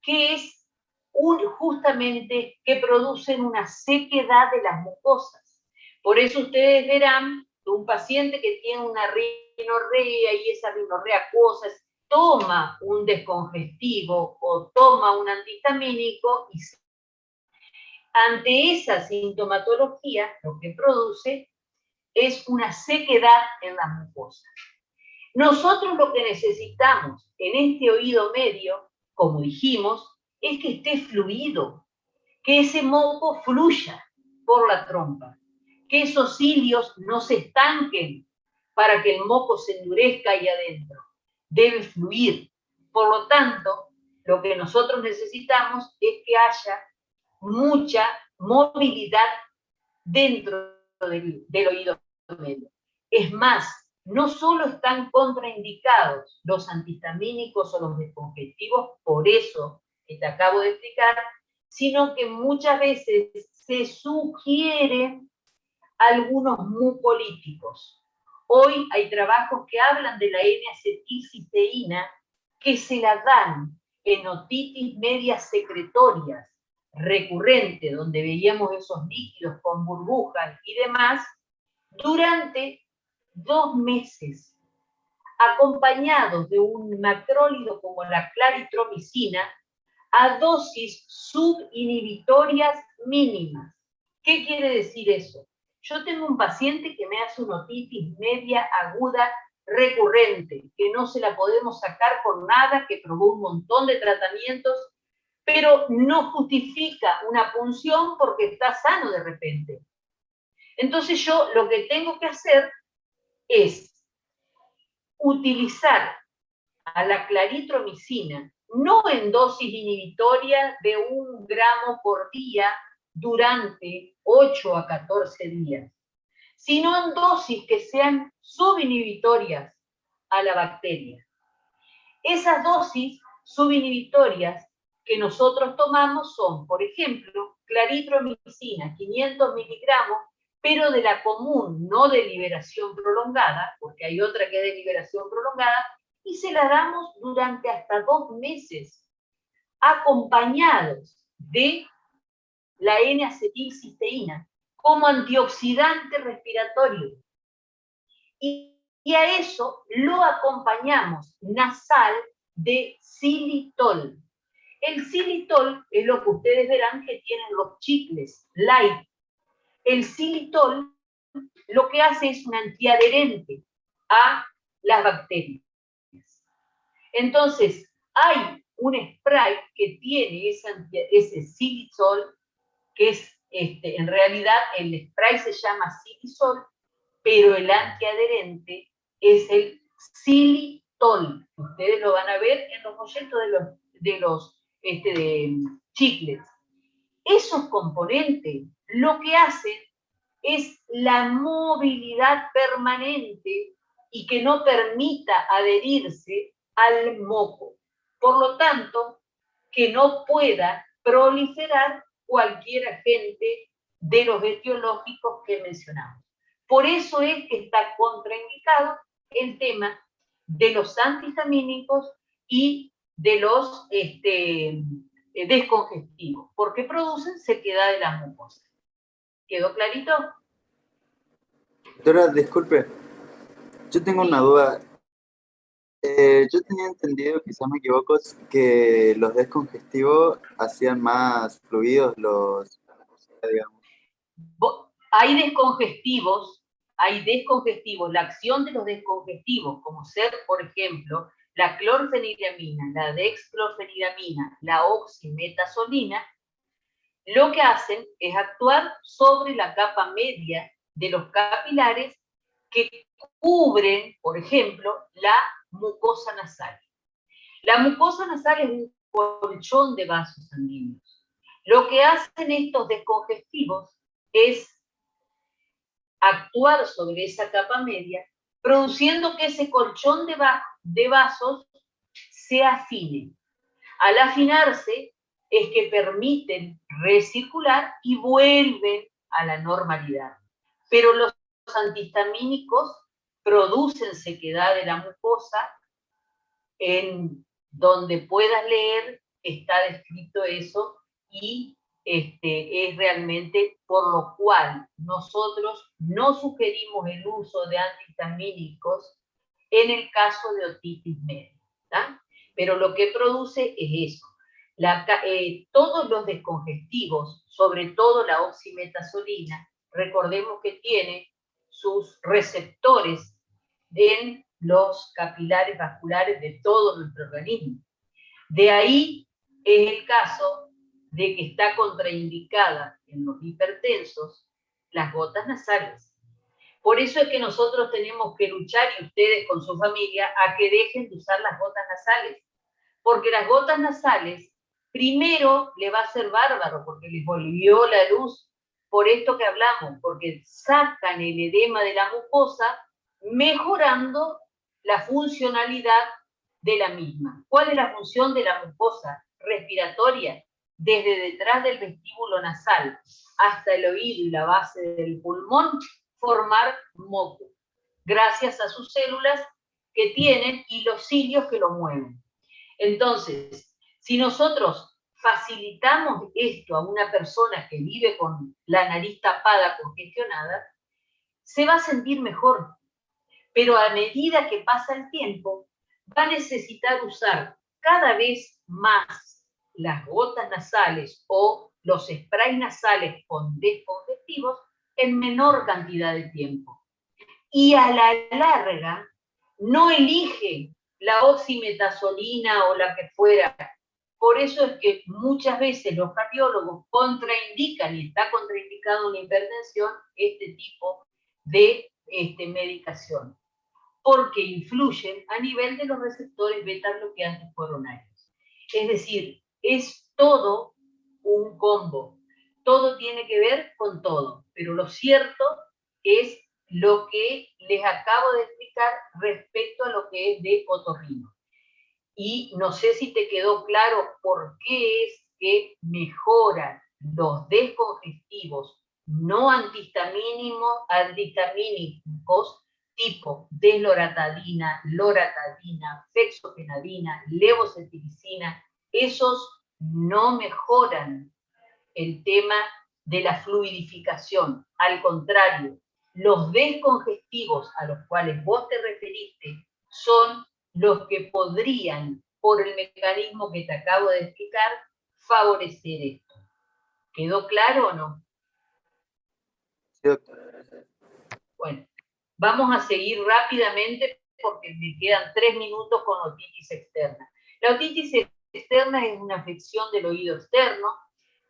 que es justamente que producen una sequedad de las mucosas. Por eso ustedes verán que un paciente que tiene una rinorrea y esa rinorrea acuosa toma un descongestivo o toma un antihistamínico y ante esa sintomatología lo que produce es una sequedad en las mucosas. Nosotros lo que necesitamos en este oído medio, como dijimos, es que esté fluido, que ese moco fluya por la trompa, que esos cilios no se estanquen para que el moco se endurezca ahí adentro. Debe fluir. Por lo tanto, lo que nosotros necesitamos es que haya mucha movilidad dentro del oído medio. Es más, no solo están contraindicados los antihistamínicos o los descongestivos, por eso que te acabo de explicar, sino que muchas veces se sugieren algunos mucolíticos. Hoy hay trabajos que hablan de la N-acetilcisteína que se la dan en otitis medias secretorias recurrente, donde veíamos esos líquidos con burbujas y demás, durante 2 meses, acompañados de un macrólido como la claritromicina, a dosis subinhibitorias mínimas. ¿Qué quiere decir eso? Yo tengo un paciente que me hace una otitis media aguda recurrente, que no se la podemos sacar por nada, que probó un montón de tratamientos, pero no justifica una punción porque está sano de repente. Entonces yo lo que tengo que hacer es utilizar a la claritromicina, no en dosis inhibitorias de 1 gramo por día durante 8 a 14 días, sino en dosis que sean subinhibitorias a la bacteria. Esas dosis subinhibitorias que nosotros tomamos son, por ejemplo, claritromicina, 500 miligramos, pero de la común, no de liberación prolongada, porque hay otra que es de liberación prolongada, y se la damos durante hasta 2 meses, acompañados de la N-acetilcisteína como antioxidante respiratorio. Y a eso lo acompañamos nasal de xilitol. El xilitol es lo que ustedes verán que tienen los chicles light. el xilitol lo que hace es un antiadherente a las bacterias. Entonces, hay un spray que tiene ese xilitol, que es, en realidad, el spray se llama Xilisol, pero el antiadherente es el xilitol. Ustedes lo van a ver en los folletos de chicles. Esos componentes lo que hacen es la movilidad permanente y que no permita adherirse al moco. Por lo tanto, que no pueda proliferar cualquier agente de los etiológicos que mencionamos. Por eso es que está contraindicado el tema de los antihistamínicos y de los descongestivos, porque producen sequedad de la mucosa. ¿Quedó clarito? Doctora, disculpe, yo tengo una duda. Yo tenía entendido, quizás me equivoco, que los descongestivos hacían más fluidos los, digamos. Hay descongestivos, la acción de los descongestivos, como ser, por ejemplo, la clorfeniramina, la dexclorfeniramina, la oximetazolina, lo que hacen es actuar sobre la capa media de los capilares que cubren, por ejemplo, la mucosa nasal. La mucosa nasal es un colchón de vasos sanguíneos. Lo que hacen estos descongestivos es actuar sobre esa capa media, produciendo que ese colchón de vasos se afine. Al afinarse es que permiten recircular y vuelven a la normalidad. Pero los antihistamínicos producen sequedad de la mucosa. En donde puedas leer está descrito eso, y es realmente por lo cual nosotros no sugerimos el uso de antihistamínicos en el caso de otitis media, ¿tá? Pero lo que produce es eso. Todos los descongestivos, sobre todo la oximetazolina, recordemos que tiene sus receptores en los capilares vasculares de todo nuestro organismo. De ahí es el caso de que está contraindicada en los hipertensos las gotas nasales. Por eso es que nosotros tenemos que luchar, y ustedes con su familia, a que dejen de usar las gotas nasales. Porque las gotas nasales, primero, le va a ser bárbaro, porque les volvió la luz por esto que hablamos, porque sacan el edema de la mucosa, mejorando la funcionalidad de la misma. ¿Cuál es la función de la mucosa respiratoria? Desde detrás del vestíbulo nasal hasta el oído y la base del pulmón, formar moco, gracias a sus células que tienen y los cilios que lo mueven. Entonces, si nosotros facilitamos esto a una persona que vive con la nariz tapada, congestionada, se va a sentir mejor. Pero a medida que pasa el tiempo, va a necesitar usar cada vez más las gotas nasales o los sprays nasales con descongestivos en menor cantidad de tiempo. Y a la larga, no elige la oximetazolina o la que fuera. Por eso es que muchas veces los cardiólogos contraindican, y está contraindicado una hipertensión, este tipo de medicación, porque influyen a nivel de los receptores beta bloqueantes coronarios. Es decir, es todo un combo. Todo tiene que ver con todo, pero lo cierto es lo que les acabo de explicar respecto a lo que es de otorrino. Y no sé si te quedó claro por qué es que mejoran los descongestivos no antihistamínicos tipo desloratadina, loratadina, fexofenadina, levocetiricina. Esos no mejoran el tema de la fluidificación. Al contrario, los descongestivos a los cuales vos te referiste son los que podrían, por el mecanismo que te acabo de explicar, favorecer esto. ¿Quedó claro o no? Sí, doctora. Bueno, vamos a seguir rápidamente porque me quedan 3 minutos con otitis externa. La otitis externa es una afección del oído externo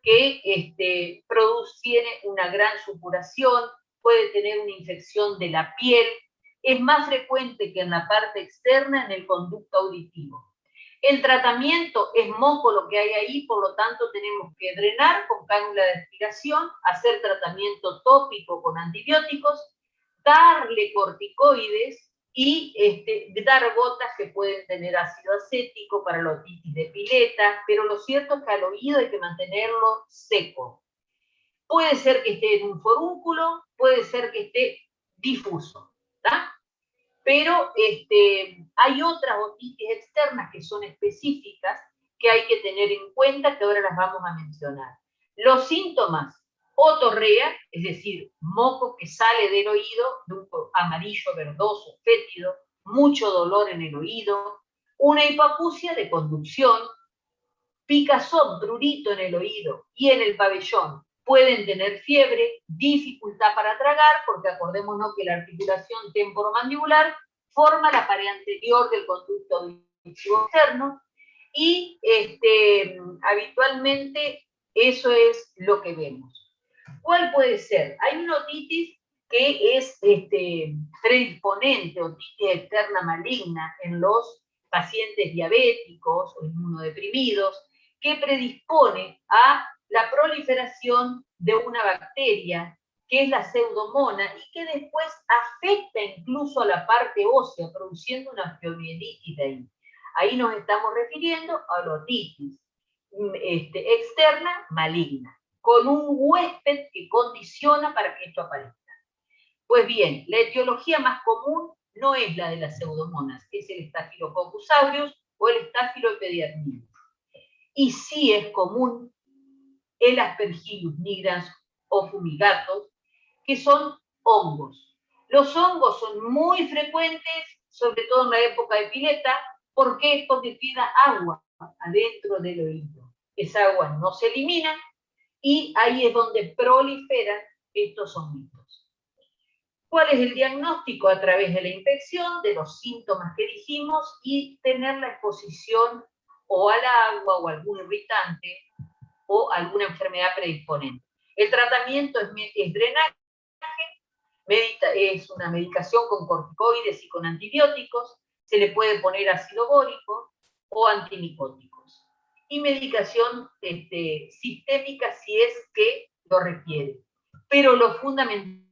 que produce una gran supuración, puede tener una infección de la piel, es más frecuente que en la parte externa en el conducto auditivo. El tratamiento es moco lo que hay ahí, por lo tanto tenemos que drenar con cánula de aspiración, hacer tratamiento tópico con antibióticos, darle corticoides y dar gotas que pueden tener ácido acético para la otitis de pileta, pero lo cierto es que al oído hay que mantenerlo seco. Puede ser que esté en un forúnculo, puede ser que esté difuso, ¿tá? Pero hay otras otitis externas que son específicas que hay que tener en cuenta, que ahora las vamos a mencionar. Los síntomas: otorrea, es decir, moco que sale del oído, de un amarillo verdoso, fétido, mucho dolor en el oído, una hipoacusia de conducción, picazón, prurito en el oído y en el pabellón. Pueden tener fiebre, dificultad para tragar, porque acordémonos que la articulación temporomandibular forma la pared anterior del conducto auditivo externo, y habitualmente eso es lo que vemos. ¿Cuál puede ser? Hay una otitis que es predisponente, otitis externa maligna, en los pacientes diabéticos o inmunodeprimidos, que predispone a la proliferación de una bacteria que es la pseudomonas y que después afecta incluso a la parte ósea, produciendo una osteomielitis de ahí. Ahí nos estamos refiriendo a la otitis externa maligna, con un huésped que condiciona para que esto aparezca. Pues bien, la etiología más común no es la de las pseudomonas, es el Staphylococcus aureus o el Staphyloepidermidis. Y sí es común el Aspergillus nigrans o fumigatus, que son hongos. Los hongos son muy frecuentes, sobre todo en la época de pileta. ¿Por qué? Porque queda agua adentro del oído. Esa agua no se elimina y ahí es donde proliferan estos honguitos. ¿Cuál es el diagnóstico? A través de la infección, de los síntomas que dijimos y tener la exposición o al agua o algún irritante o alguna enfermedad predisponente. El tratamiento es drenaje, es una medicación con corticoides y con antibióticos, se le puede poner ácido bórico o antimicóticos. Y medicación sistémica si es que lo requiere. Pero lo fundamental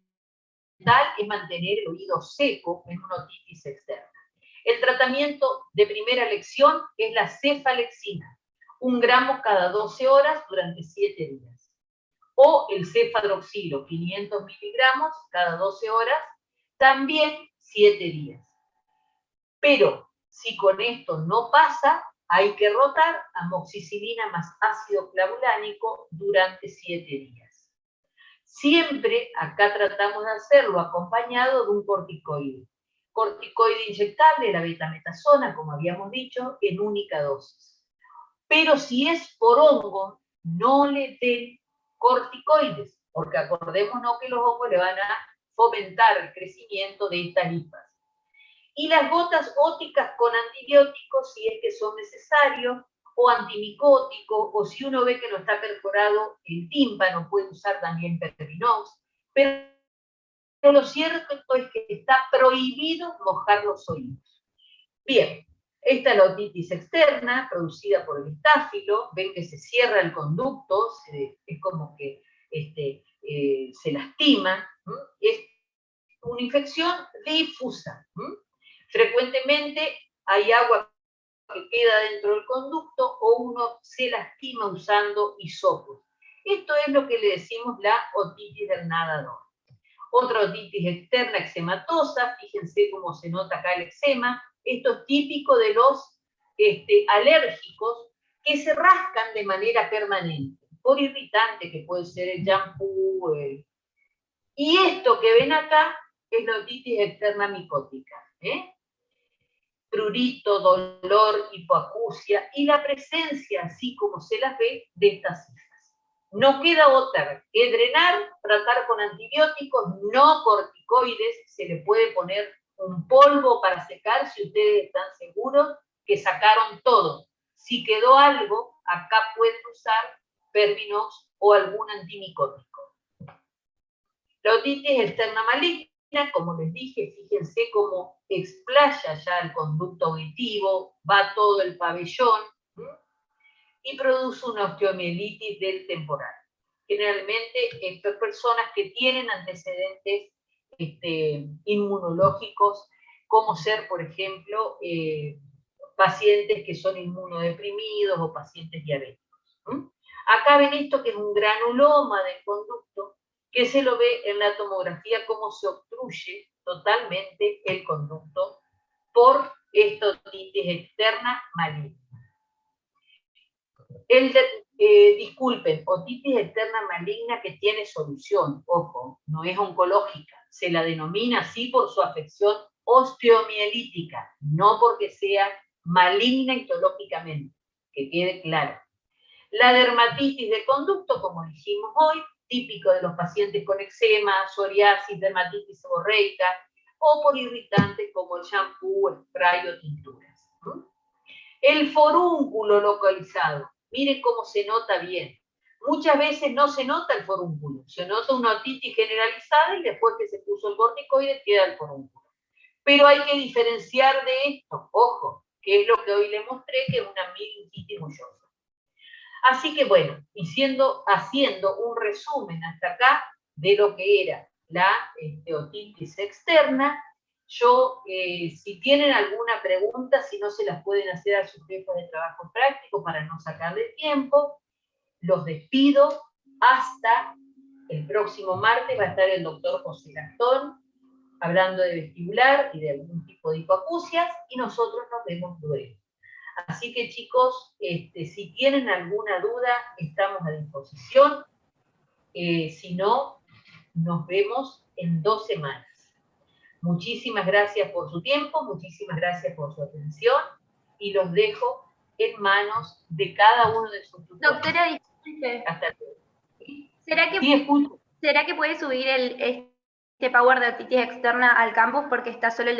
es mantener el oído seco en una otitis externa. El tratamiento de primera elección es la cefalexina, 1 gramo cada 12 horas durante 7 días. O el cefadroxilo, 500 miligramos cada 12 horas, también 7 días. Pero si con esto no pasa, hay que rotar amoxicilina más ácido clavulánico durante 7 días. Siempre acá tratamos de hacerlo acompañado de un corticoide. Corticoide inyectable, la betametasona, como habíamos dicho, en única dosis. Pero si es por hongo, no le den corticoides, porque acordémonos que los hongos le van a fomentar el crecimiento de estas hipas. Y las gotas óticas con antibióticos, si es que son necesarios, o antimicóticos, o si uno ve que no está perforado el tímpano, puede usar también Pervinox, pero lo cierto es que está prohibido mojar los oídos. Bien, esta es la otitis externa producida por el estáfilo. Ven que se cierra el conducto, es como que se lastima. Es una infección difusa. Frecuentemente hay agua que queda dentro del conducto o uno se lastima usando hisopos. Esto es lo que le decimos la otitis del nadador. Otra otitis externa eczematosa, fíjense cómo se nota acá el eczema. Esto es típico de los alérgicos que se rascan de manera permanente, por irritante que puede ser el champú. Y esto que ven acá es la otitis externa micótica. Prurito, dolor, hipoacusia y la presencia, así como se las ve, de estas cifras. No queda otra que drenar, tratar con antibióticos, no corticoides, se le puede poner un polvo para secar si ustedes están seguros que sacaron todo. Si quedó algo, acá pueden usar Pervinox o algún antimicótico. La otitis externa maligna, como les dije, fíjense cómo explaya ya el conducto auditivo, va todo el pabellón, y produce una osteomielitis del temporal. Generalmente estas personas que tienen antecedentes inmunológicos, como ser, por ejemplo, pacientes que son inmunodeprimidos o pacientes diabéticos. Acá ven esto que es un granuloma del conducto, que se lo ve en la tomografía cómo se obstruye totalmente el conducto por esta otitis externa maligna. Disculpen, otitis externa maligna que tiene solución, ojo, no es oncológica, se la denomina así por su afección osteomielítica, no porque sea maligna histológicamente, que quede claro. La dermatitis de conducto, como dijimos hoy, típico de los pacientes con eczema, psoriasis, dermatitis seborreica, o por irritantes como el shampoo, spray o tinturas. El forúnculo localizado, miren cómo se nota bien. Muchas veces no se nota el forúnculo, se nota una otitis generalizada y después que se puso el corticoide queda el forúnculo. Pero hay que diferenciar de esto, ojo, que es lo que hoy le mostré, que es una meningitis bullosa. Así que bueno, haciendo un resumen hasta acá de lo que era la otitis externa, yo, si tienen alguna pregunta, si no se las pueden hacer a sus jefes de trabajo práctico para no sacarle tiempo, los despido hasta el próximo martes. Va a estar el doctor José Gastón hablando de vestibular y de algún tipo de hipoacusias, y nosotros nos vemos luego. Así que chicos, si tienen alguna duda, estamos a disposición. Si no, nos vemos en 2 semanas. Muchísimas gracias por su tiempo, muchísimas gracias por su atención, y los dejo en manos de cada uno de sus tutores. Doctora, disculpe. Hasta luego. ¿Será que puede subir este Power de otitis externa al campus porque está solo el